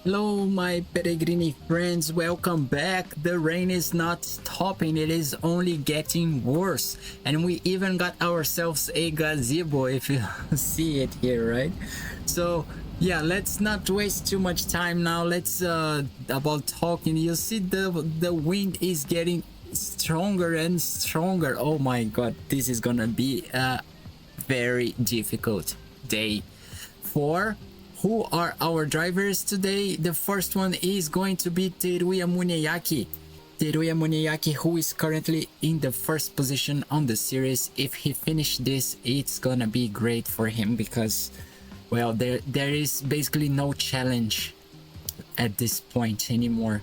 Hello, my Peregrini friends, welcome back. The rain is not stopping, it is only getting worse. And we even got ourselves a gazebo, if you see it here, right? So, yeah, let's not waste too much time now. Let's, about talking. You see, the wind is getting stronger and stronger. Oh my god, this is gonna be a very difficult day for who are our drivers today. The first one is going to be Teruya Muneyaki. Teruya Muneyaki, who is currently in the first position on the series. If he finished this, it's gonna be great for him because, well, there is basically no challenge at this point anymore.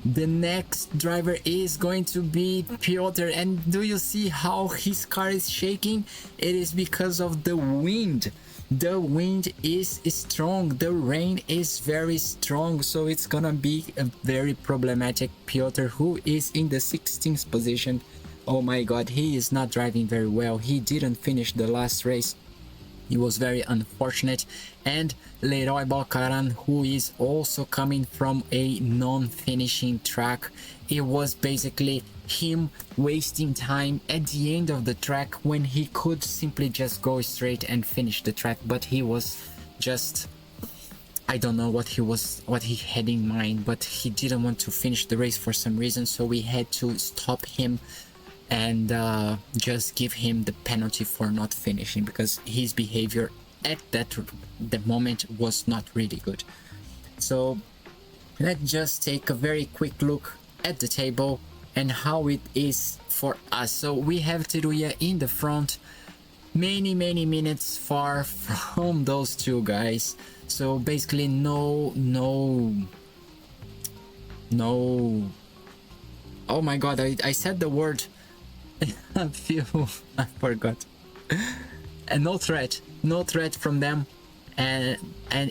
The next driver is going to be Pyotr, and do you see how his car is shaking? It is because of the wind. The wind is strong, the rain is very strong, so it's gonna be a very problematic. Pyotr, who is in the 16th position. Oh my god, he is not driving very well. He didn't finish the last race. It was very unfortunate. And Leroy Balkaran, who is also coming from a non-finishing track. It was basically him wasting time at the end of the track when he could simply just go straight and finish the track, but he was just, I don't know what he had in mind, but he didn't want to finish the race for some reason, so we had to stop him and just give him the penalty for not finishing because his behavior at the moment was not really good. So let's just take a very quick look at the table and how it is for us. So we have Teruya in the front, many minutes far from those two guys. So basically no, oh my god, I said the word. I forgot. And no threat from them. And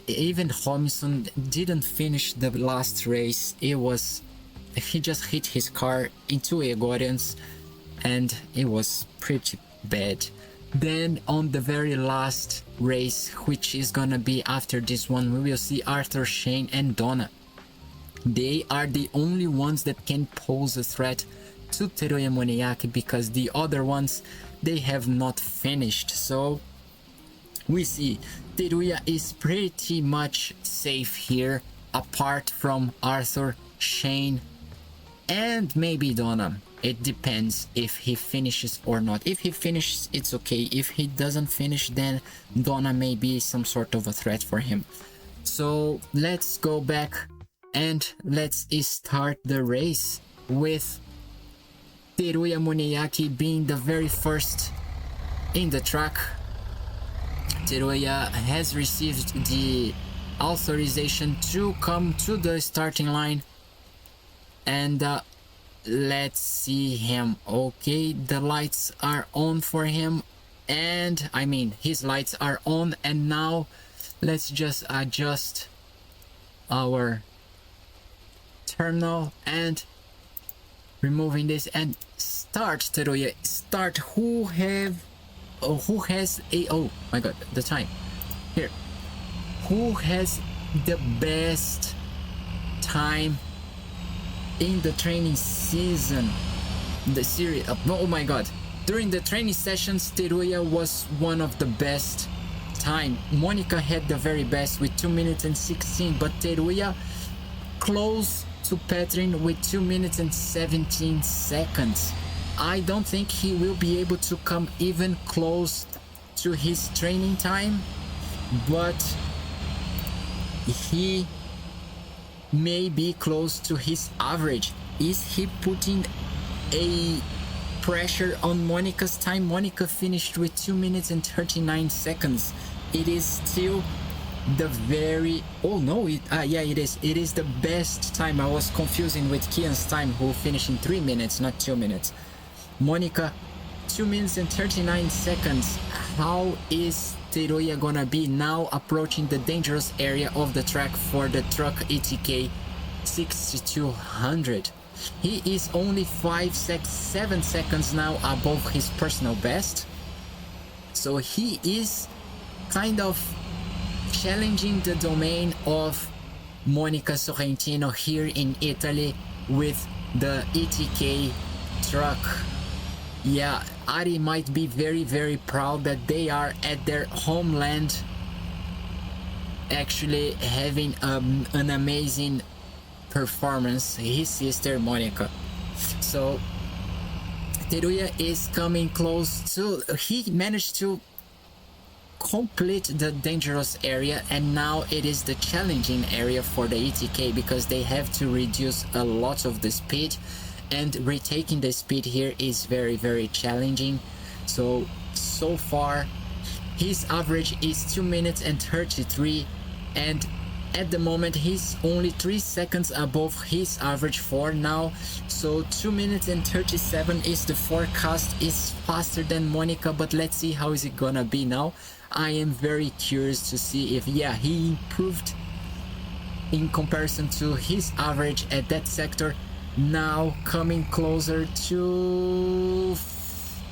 even Robinson didn't finish the last race. He just hit his car into a guardians and it was pretty bad. Then on the very last race, which is gonna be after this one, we will see Arthur, Shane and Donna. They are the only ones that can pose a threat to Teruya Muneyaki because the other ones, they have not finished. So we see Teruya is pretty much safe here, apart from Arthur, Shane and maybe Donna. It depends if he finishes or not. If he finishes, it's okay. If he doesn't finish, then Donna may be some sort of a threat for him. So let's go back and let's start the race with Teruya Muneyaki being the very first in the track. Teruya has received the authorization to come to the starting line, and let's see him. Okay, the lights are on for him, and I mean his lights are on, and now let's just adjust our terminal and removing this and start. Teruya, start. Who has a, oh my god, the time here, who has the best time in the training season, the series? Oh my god, during the training sessions Teruya was one of the best time. Monica had the very best with 2 minutes and 16, but Teruya close to Petrin with 2 minutes and 17 seconds. I don't think he will be able to come even close to his training time, but he may be close to his average. Is he putting a pressure on Monica's time? Monica finished with 2 minutes and 39 seconds. It is still the very, oh no, yeah, it is the best time. I was confusing with Kian's time, who finished in 3 minutes, not 2 minutes. Monica 2 minutes and 39 seconds. How is Teruya gonna be now approaching the dangerous area of the track for the truck ETK 6200? He is only 7 seconds now above his personal best, so he is kind of challenging the domain of Monica Sorrentino here in Italy with the ETK truck. Yeah, Ari might be very proud that they are at their homeland actually having an amazing performance, his sister Monica. So Teruya is coming close to, he managed to complete the dangerous area, and now it is the challenging area for the ETK because they have to reduce a lot of the speed, and retaking the speed here is very challenging. So far his average is 2 minutes and 33, and at the moment he's only 3 seconds above his average for now. So 2 minutes and 37 is the forecast. Is faster than Monica, but let's see how is it gonna be now. I am very curious to see if, yeah, he improved in comparison to his average at that sector. Now coming closer to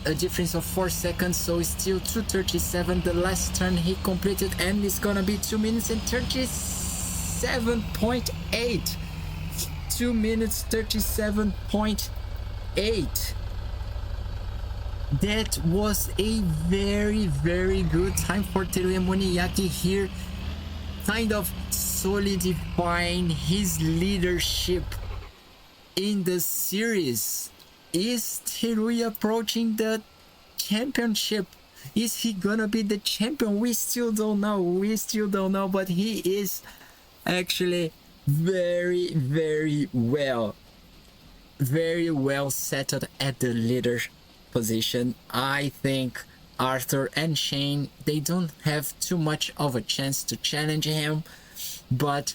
a difference of 4 seconds, so it's still 2:37 the last turn he completed, and it's gonna be 2 minutes and 37.8. 2 minutes 37.8. That was a very good time for Teruya Muneyaki here, kind of solidifying his leadership in the series. Is Teruya approaching the championship? Is he gonna be the champion? We still don't know. But he is actually very well settled at the leader position. I think Arthur and Shane, they don't have too much of a chance to challenge him, but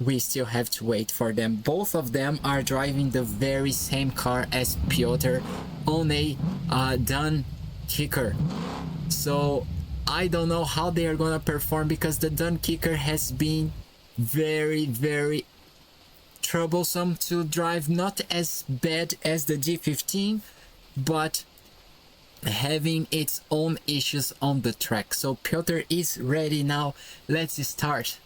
we still have to wait for them. Both of them are driving the very same car as Pyotr on a done kicker. So I don't know how they are gonna perform, because the done kicker has been very troublesome to drive. Not as bad as the D15, but having its own issues on the track. So Pyotr is ready now. Let's start.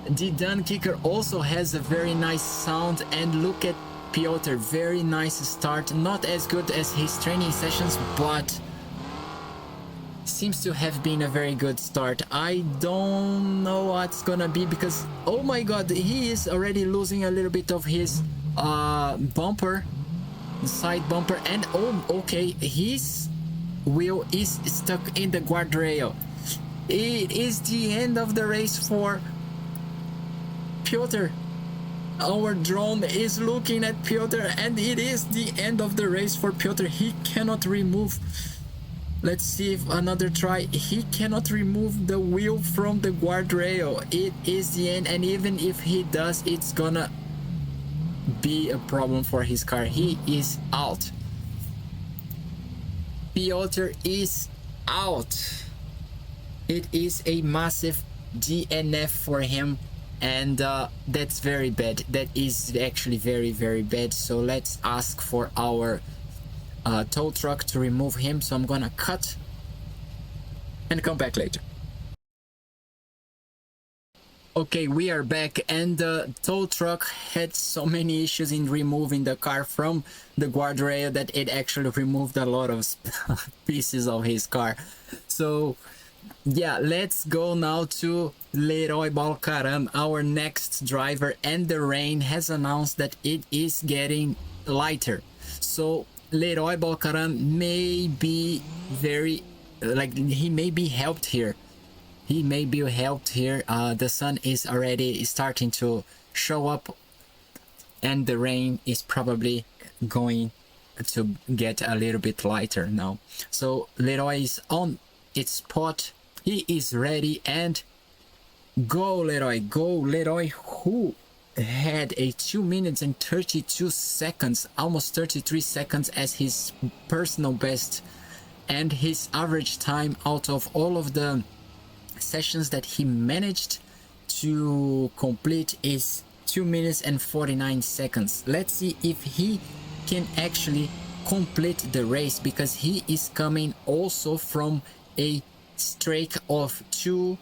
The done kicker also has a very nice sound, and look at Pyotr, very nice start. Not as good as his training sessions, but seems to have been a very good start. I don't know what's gonna be, because oh my god, he is already losing a little bit of his bumper, side bumper, and oh okay, his wheel is stuck in the guardrail. It is the end of the race for Pyotr. Our drone is looking at Pyotr, and it is the end of the race for Pyotr. He cannot remove, let's see if another try, he cannot remove the wheel from the guardrail. It is the end, and even if he does, it's gonna be a problem for his car. He is out. Pyotr is out. It is a massive DNF for him, and that's very bad. That is actually very bad. So let's ask for our tow truck to remove him. So I'm gonna cut and come back later. Okay, we are back, and the tow truck had so many issues in removing the car from the guardrail that it actually removed a lot of pieces of his car. So yeah, let's go now to Leroy Balkaran, our next driver, and the rain has announced that it is getting lighter. So Leroy Balkaran may be very, like, he may be helped here. He may be helped here. The sun is already starting to show up, and the rain is probably going to get a little bit lighter now. So Leroy is on its spot. He is ready, and go Leroy, who had a 2 minutes and 32 seconds, almost 33 seconds as his personal best, and his average time out of all of the sessions that he managed to complete is 2 minutes and 49 seconds. Let's see if he can actually complete the race, because he is coming also from a streak of 2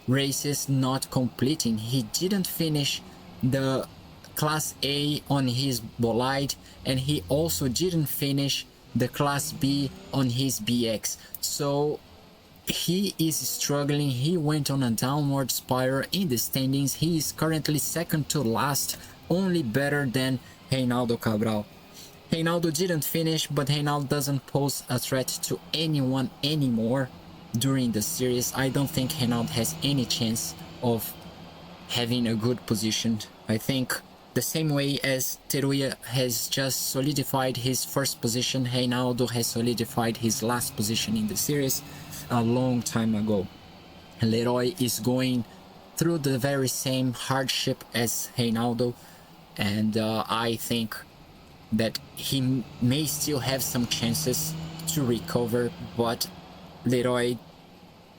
races not completing. He didn't finish the Class A on his bolide, and he also didn't finish the Class B on his BX. So he is struggling. He went on a downward spiral in the standings. He is currently second to last, only better than Reinaldo Cabral. Reinaldo didn't finish, but Reinaldo doesn't pose a threat to anyone anymore during the series. I don't think Reinaldo has any chance of having a good position. I think the same way as Teruya has just solidified his first position, Reinaldo has solidified his last position in the series a long time ago. Leroy is going through the very same hardship as Reinaldo, and I think that he may still have some chances to recover, but Leroy,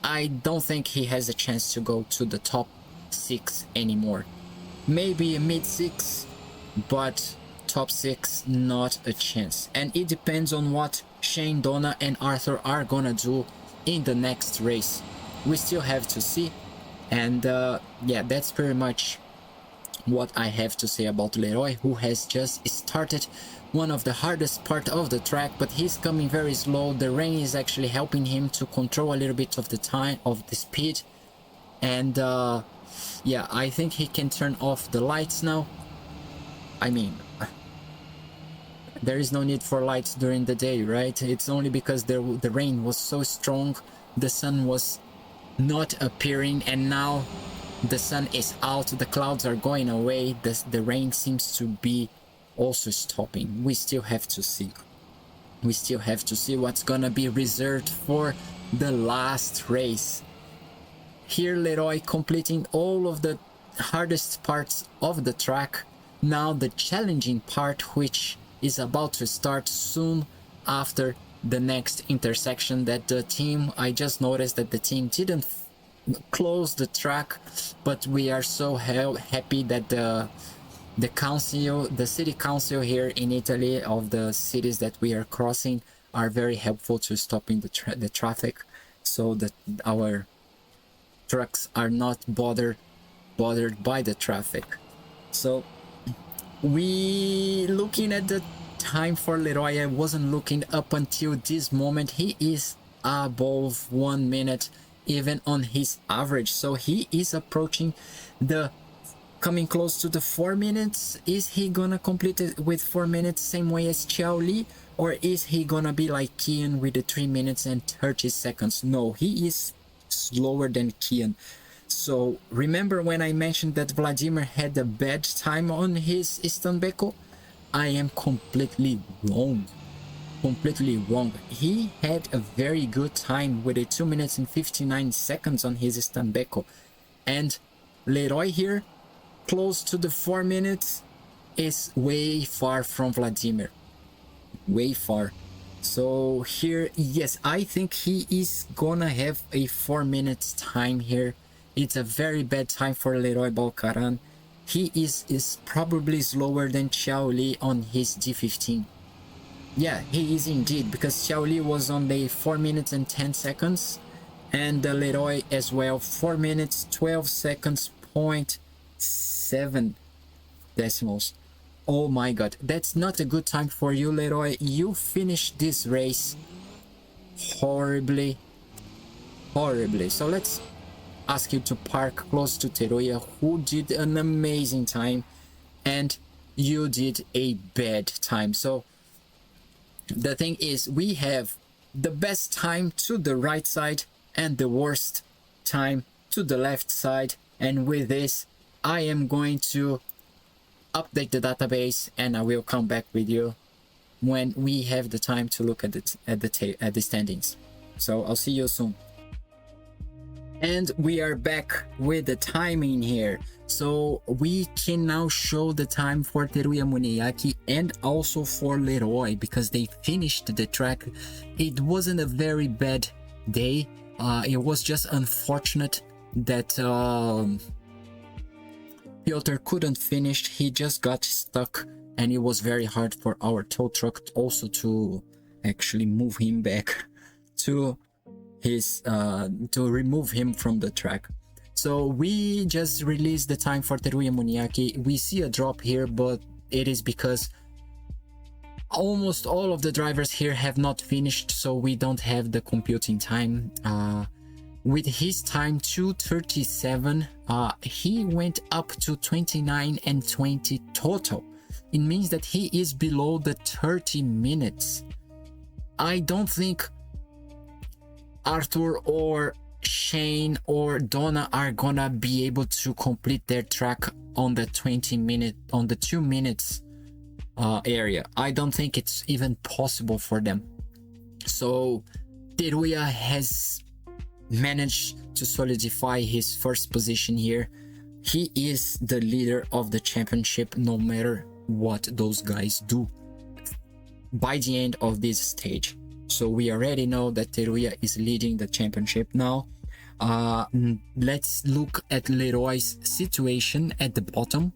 I don't think he has a chance to go to the top 6 anymore. Maybe a mid 6, but top 6, not a chance. And it depends on what Shane, Donna and Arthur are gonna do in the next race. We still have to see. And yeah, that's pretty much what I have to say about Leroy, who has just started one of the hardest part of the track, but he's coming very slow. The rain is actually helping him to control a little bit of the time, of the speed. And yeah, I think he can turn off the lights now. I mean, there is no need for lights during the day, right? It's only because the rain was so strong, the sun was not appearing, and now the sun is out, the clouds are going away, the rain seems to be also stopping. We still have to see. We still have to see what's gonna be reserved for the last race. Here Leroy completing all of the hardest parts of the track. Now the challenging part, which is about to start soon after the next intersection that the team, I just noticed that the team didn't close the track, but we are so happy that the council, the city council here in Italy of the cities that we are crossing are very helpful to stopping the traffic, so that our trucks are not bothered by the traffic. So we looking at the time for Leroy, I wasn't looking up until this moment. He is above 1 minute even on his average, so he is approaching the coming close to the 4 minutes. Is he gonna complete it with 4 minutes same way as Xiao Li, or is he gonna be like Kian with the 3 minutes and 30 seconds? No, he is slower than Kian. So remember when I mentioned that Vladimir had a bad time on his Istanbeko? I am completely wrong. Completely wrong. He had a very good time with a 2 minutes and 59 seconds on his Istanbeko. And Leroy here, close to the 4 minutes, is way far from Vladimir. Way far. So here, yes, I think he is gonna have a 4 minutes time here. It's a very bad time for Leroy Balkaran. He is probably slower than Xiao Li on his D15. Yeah, he is indeed, because Xiao Li was on the 4 minutes and 10 seconds, and Leroy as well, 4 minutes 12 seconds, 0.7 decimals. Oh my god, that's not a good time for you, Leroy. You finished this race horribly. So let's ask you to park close to Teruya, who did an amazing time, and you did a bad time. So the thing is, we have the best time to the right side and the worst time to the left side, and with this I am going to update the database, and I will come back with you when we have the time to look at the standings. So I'll see you soon. And we are back with the timing here. So we can now show the time for Teruya Muneyaki and also for Leroy, because they finished the track. It wasn't a very bad day. It was just unfortunate that Pyotr couldn't finish. He just got stuck, and it was very hard for our tow truck also to actually move him back to his to remove him from the track. So we just released the time for Teruya Muneyaki. We see a drop here, but it is because almost all of the drivers here have not finished, so we don't have the computing time. With his time 2:37, he went up to 29 and 20 total. It means that he is below the 30 minutes. I don't think Arthur or Shane or Donna are gonna be able to complete their track on the 2 minutes area. I don't think it's even possible for them. So Teruya has managed to solidify his first position here. He is the leader of the championship no matter what those guys do by the end of this stage. So we already know that Teruya is leading the championship now. Let's look at Leroy's situation at the bottom.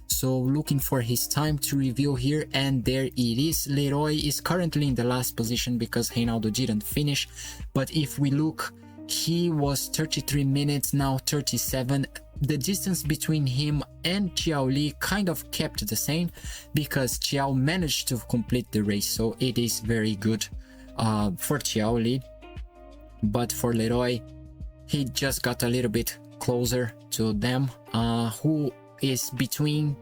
So looking for his time to review here, and there it is. Leroy is currently in the last position because Reinaldo didn't finish. But if we look, he was 33 minutes, now 37. The distance between him and Xiao Li kind of kept the same because Xiao managed to complete the race, so it is very good for Xiao Li. But for Leroy, he just got a little bit closer to them. Who is between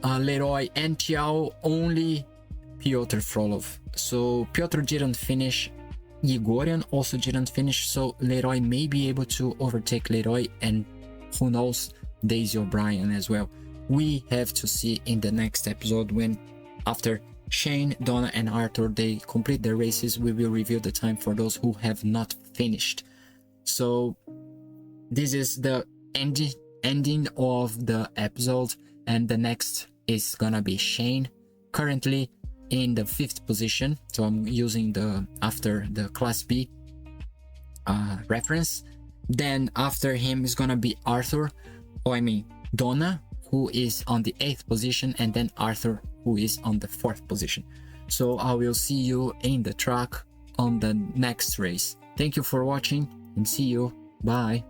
Leroy and Xiao? Only Pyotr Frolov. So Pyotr didn't finish. Igorian also didn't finish, so Leroy may be able to overtake Leroy, and who knows, Daisy O'Brien as well. We have to see in the next episode, when after Shane, Donna and Arthur they complete their races, we will review the time for those who have not finished. So this is the ending of the episode, and the next is gonna be Shane, currently in the 5th position. So I'm using the after the class B reference. Then after him is gonna be Arthur, Donna, who is on the 8th position, and then Arthur, who is on the 4th position. So I will see you in the track on the next race. Thank you for watching and see you. Bye.